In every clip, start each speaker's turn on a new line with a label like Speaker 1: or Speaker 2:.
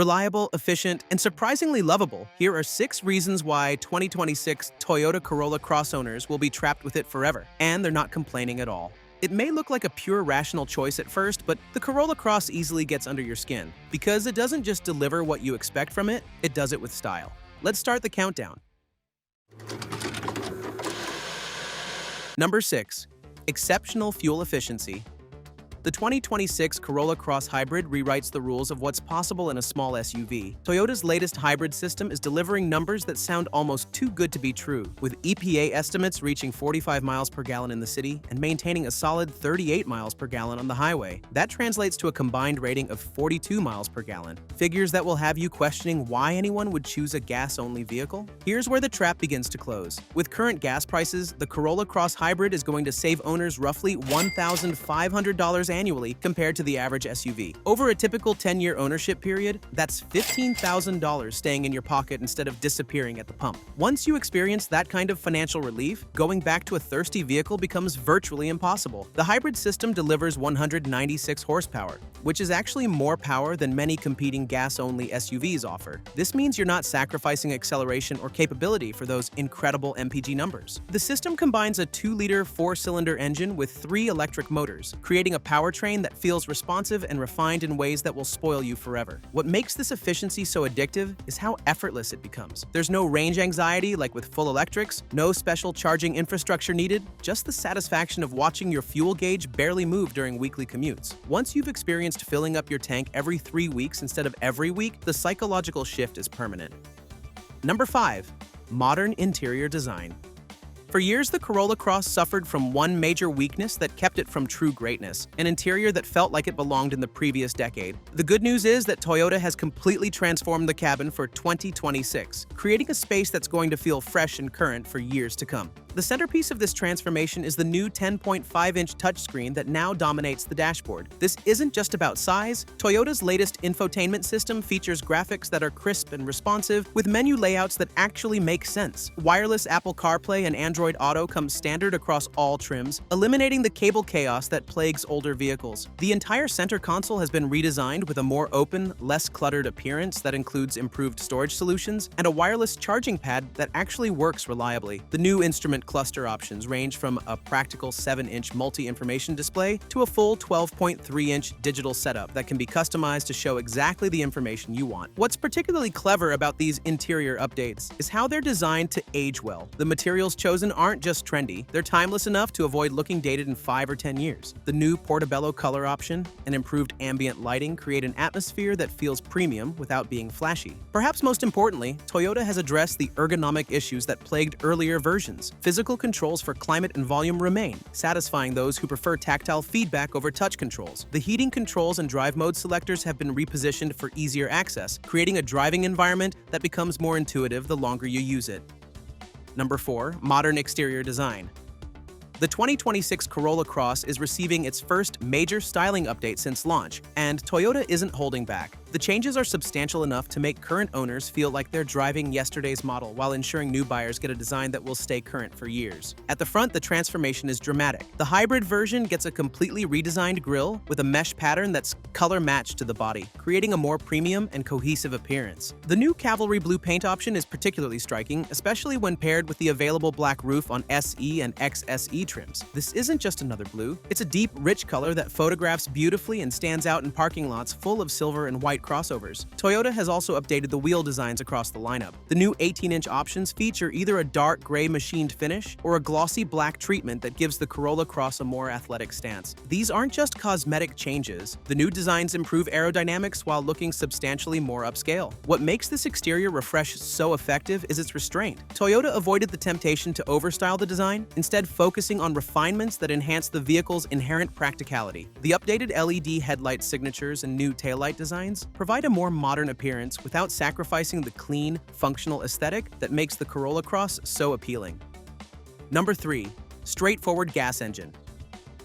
Speaker 1: Reliable, efficient, and surprisingly lovable, here are 6 reasons why 2026 Toyota Corolla Cross owners will be trapped with it forever, and they're not complaining at all. It may look like a pure rational choice at first, but the Corolla Cross easily gets under your skin, because it doesn't just deliver what you expect from it, it does it with style. Let's start the countdown. Number 6. Exceptional fuel efficiency. The 2026 Corolla Cross Hybrid rewrites the rules of what's possible in a small SUV. Toyota's latest hybrid system is delivering numbers that sound almost too good to be true, with EPA estimates reaching 45 miles per gallon in the city and maintaining a solid 38 miles per gallon on the highway. That translates to a combined rating of 42 miles per gallon. Figures that will have you questioning why anyone would choose a gas-only vehicle? Here's where the trap begins to close. With current gas prices, the Corolla Cross Hybrid is going to save owners roughly $1,500 annually compared to the average SUV. Over a typical 10-year ownership period, that's $15,000 staying in your pocket instead of disappearing at the pump. Once you experience that kind of financial relief, going back to a thirsty vehicle becomes virtually impossible. The hybrid system delivers 196 horsepower, which is actually more power than many competing gas-only SUVs offer. This means you're not sacrificing acceleration or capability for those incredible MPG numbers. The system combines a 2-liter 4-cylinder engine with 3 electric motors, creating a powertrain that feels responsive and refined in ways that will spoil you forever. What makes this efficiency so addictive is how effortless it becomes. There's no range anxiety like with full electrics, no special charging infrastructure needed, just the satisfaction of watching your fuel gauge barely move during weekly commutes. Once you've experienced filling up your tank every 3 weeks instead of every week, the psychological shift is permanent. Number 5. Modern interior design. For years, the Corolla Cross suffered from one major weakness that kept it from true greatness, an interior that felt like it belonged in the previous decade. The good news is that Toyota has completely transformed the cabin for 2026, creating a space that's going to feel fresh and current for years to come. The centerpiece of this transformation is the new 10.5-inch touchscreen that now dominates the dashboard. This isn't just about size. Toyota's latest infotainment system features graphics that are crisp and responsive, with menu layouts that actually make sense. Wireless Apple CarPlay and Android Auto come standard across all trims, eliminating the cable chaos that plagues older vehicles. The entire center console has been redesigned with a more open, less cluttered appearance that includes improved storage solutions and a wireless charging pad that actually works reliably. The new instrument cluster options range from a practical 7-inch multi-information display to a full 12.3-inch digital setup that can be customized to show exactly the information you want. What's particularly clever about these interior updates is how they're designed to age well. The materials chosen aren't just trendy, they're timeless enough to avoid looking dated in 5 or 10 years. The new Portobello color option and improved ambient lighting create an atmosphere that feels premium without being flashy. Perhaps most importantly, Toyota has addressed the ergonomic issues that plagued earlier versions. Physical controls for climate and volume remain, satisfying those who prefer tactile feedback over touch controls. The heating controls and drive mode selectors have been repositioned for easier access, creating a driving environment that becomes more intuitive the longer you use it. Number 4. Modern exterior design. The 2026 Corolla Cross is receiving its first major styling update since launch, and Toyota isn't holding back. The changes are substantial enough to make current owners feel like they're driving yesterday's model while ensuring new buyers get a design that will stay current for years. At the front, the transformation is dramatic. The hybrid version gets a completely redesigned grille with a mesh pattern that's color-matched to the body, creating a more premium and cohesive appearance. The new Cavalry Blue paint option is particularly striking, especially when paired with the available black roof on SE and XSE trims. This isn't just another blue, it's a deep, rich color that photographs beautifully and stands out in parking lots full of silver and white crossovers. Toyota has also updated the wheel designs across the lineup. The new 18-inch options feature either a dark gray machined finish or a glossy black treatment that gives the Corolla Cross a more athletic stance. These aren't just cosmetic changes. The new designs improve aerodynamics while looking substantially more upscale. What makes this exterior refresh so effective is its restraint. Toyota avoided the temptation to overstyle the design, instead focusing on refinements that enhance the vehicle's inherent practicality. The updated LED headlight signatures and new taillight designs provide a more modern appearance without sacrificing the clean, functional aesthetic that makes the Corolla Cross so appealing. Number 3. Straightforward gas engine.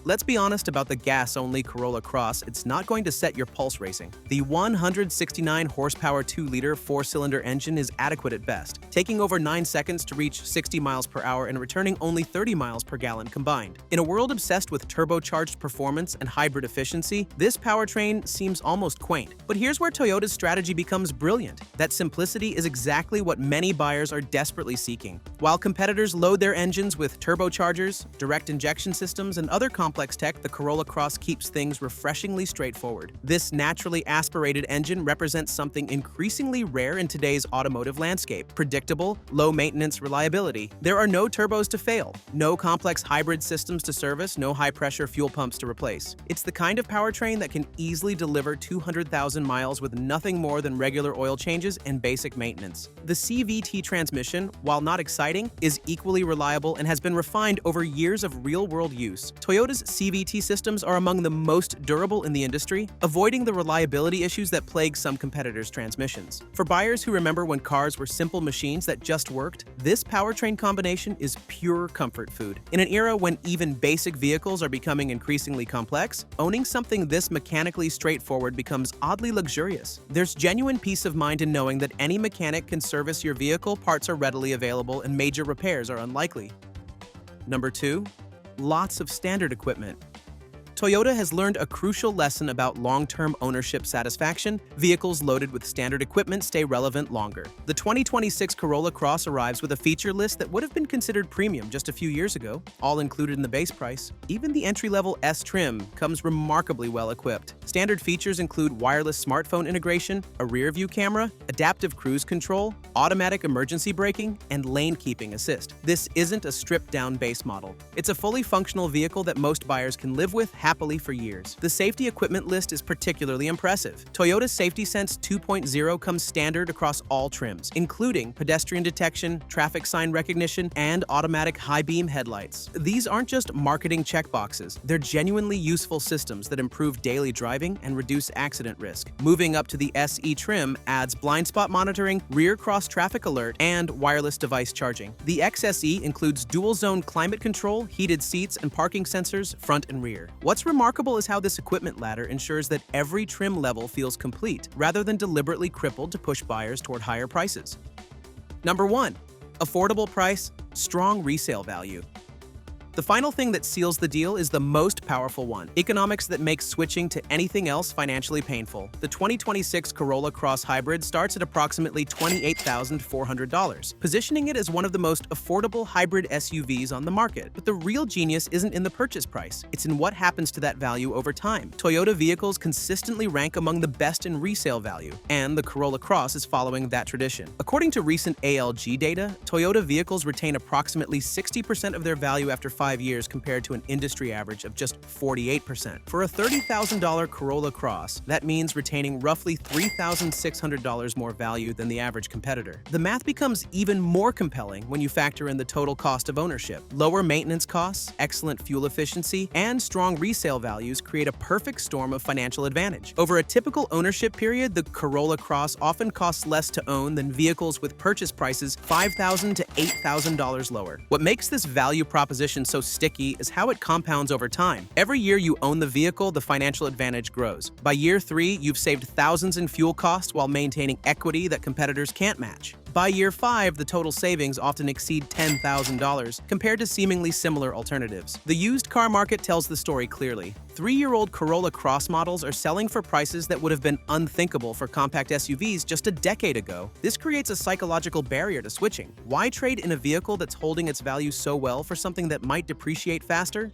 Speaker 1: Let's be honest about the gas-only Corolla Cross, it's not going to set your pulse racing. The 169 horsepower 2-liter 4-cylinder engine is adequate at best, taking over 9 seconds to reach 60 miles per hour and returning only 30 miles per gallon combined. In a world obsessed with turbocharged performance and hybrid efficiency, this powertrain seems almost quaint. But here's where Toyota's strategy becomes brilliant. That simplicity is exactly what many buyers are desperately seeking. While competitors load their engines with turbochargers, direct injection systems, and other complex tech, the Corolla Cross keeps things refreshingly straightforward. This naturally aspirated engine represents something increasingly rare in today's automotive landscape: predictable, low-maintenance reliability. There are no turbos to fail, no complex hybrid systems to service, no high-pressure fuel pumps to replace. It's the kind of powertrain that can easily deliver 200,000 miles with nothing more than regular oil changes and basic maintenance. The CVT transmission, while not exciting, is equally reliable and has been refined over years of real-world use. Toyota's CVT systems are among the most durable in the industry, avoiding the reliability issues that plague some competitors' transmissions. For buyers who remember when cars were simple machines that just worked, this powertrain combination is pure comfort food. In an era when even basic vehicles are becoming increasingly complex, owning something this mechanically straightforward becomes oddly luxurious. There's genuine peace of mind in knowing that any mechanic can service your vehicle, parts are readily available, and major repairs are unlikely. Number 2. Lots of standard equipment. Toyota has learned a crucial lesson about long-term ownership satisfaction. Vehicles loaded with standard equipment stay relevant longer. The 2026 Corolla Cross arrives with a feature list that would have been considered premium just a few years ago, all included in the base price. Even the entry-level S trim comes remarkably well equipped. Standard features include wireless smartphone integration, a rear-view camera, adaptive cruise control, automatic emergency braking, and lane-keeping assist. This isn't a stripped-down base model. It's a fully functional vehicle that most buyers can live with happily for years. The safety equipment list is particularly impressive. Toyota's Safety Sense 2.0 comes standard across all trims, including pedestrian detection, traffic sign recognition, and automatic high-beam headlights. These aren't just marketing checkboxes, they're genuinely useful systems that improve daily driving and reduce accident risk. Moving up to the SE trim adds blind spot monitoring, rear cross traffic alert, and wireless device charging. The XSE includes dual-zone climate control, heated seats, and parking sensors front and rear. What's remarkable is how this equipment ladder ensures that every trim level feels complete, rather than deliberately crippled to push buyers toward higher prices. Number 1. Affordable price, strong resale value. The final thing that seals the deal is the most powerful one: economics that makes switching to anything else financially painful. The 2026 Corolla Cross Hybrid starts at approximately $28,400, positioning it as one of the most affordable hybrid SUVs on the market. But the real genius isn't in the purchase price, it's in what happens to that value over time. Toyota vehicles consistently rank among the best in resale value, and the Corolla Cross is following that tradition. According to recent ALG data, Toyota vehicles retain approximately 60% of their value after 5 years compared to an industry average of just 48%. For a $30,000 Corolla Cross, that means retaining roughly $3,600 more value than the average competitor. The math becomes even more compelling when you factor in the total cost of ownership. Lower maintenance costs, excellent fuel efficiency, and strong resale values create a perfect storm of financial advantage. Over a typical ownership period, the Corolla Cross often costs less to own than vehicles with purchase prices $5,000 to $8,000 lower. What makes this value proposition so sticky is how it compounds over time. Every year you own the vehicle, the financial advantage grows. By year 3, you've saved thousands in fuel costs while maintaining equity that competitors can't match. By year 5, the total savings often exceed $10,000 compared to seemingly similar alternatives. The used car market tells the story clearly. 3-year-old Corolla Cross models are selling for prices that would have been unthinkable for compact SUVs just a decade ago. This creates a psychological barrier to switching. Why trade in a vehicle that's holding its value so well for something that might depreciate faster?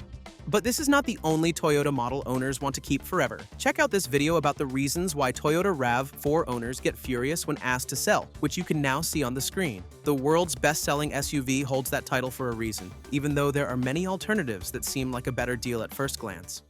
Speaker 1: But this is not the only Toyota model owners want to keep forever. Check out this video about the reasons why Toyota RAV4 owners get furious when asked to sell, which you can now see on the screen. The world's best-selling SUV holds that title for a reason, even though there are many alternatives that seem like a better deal at first glance.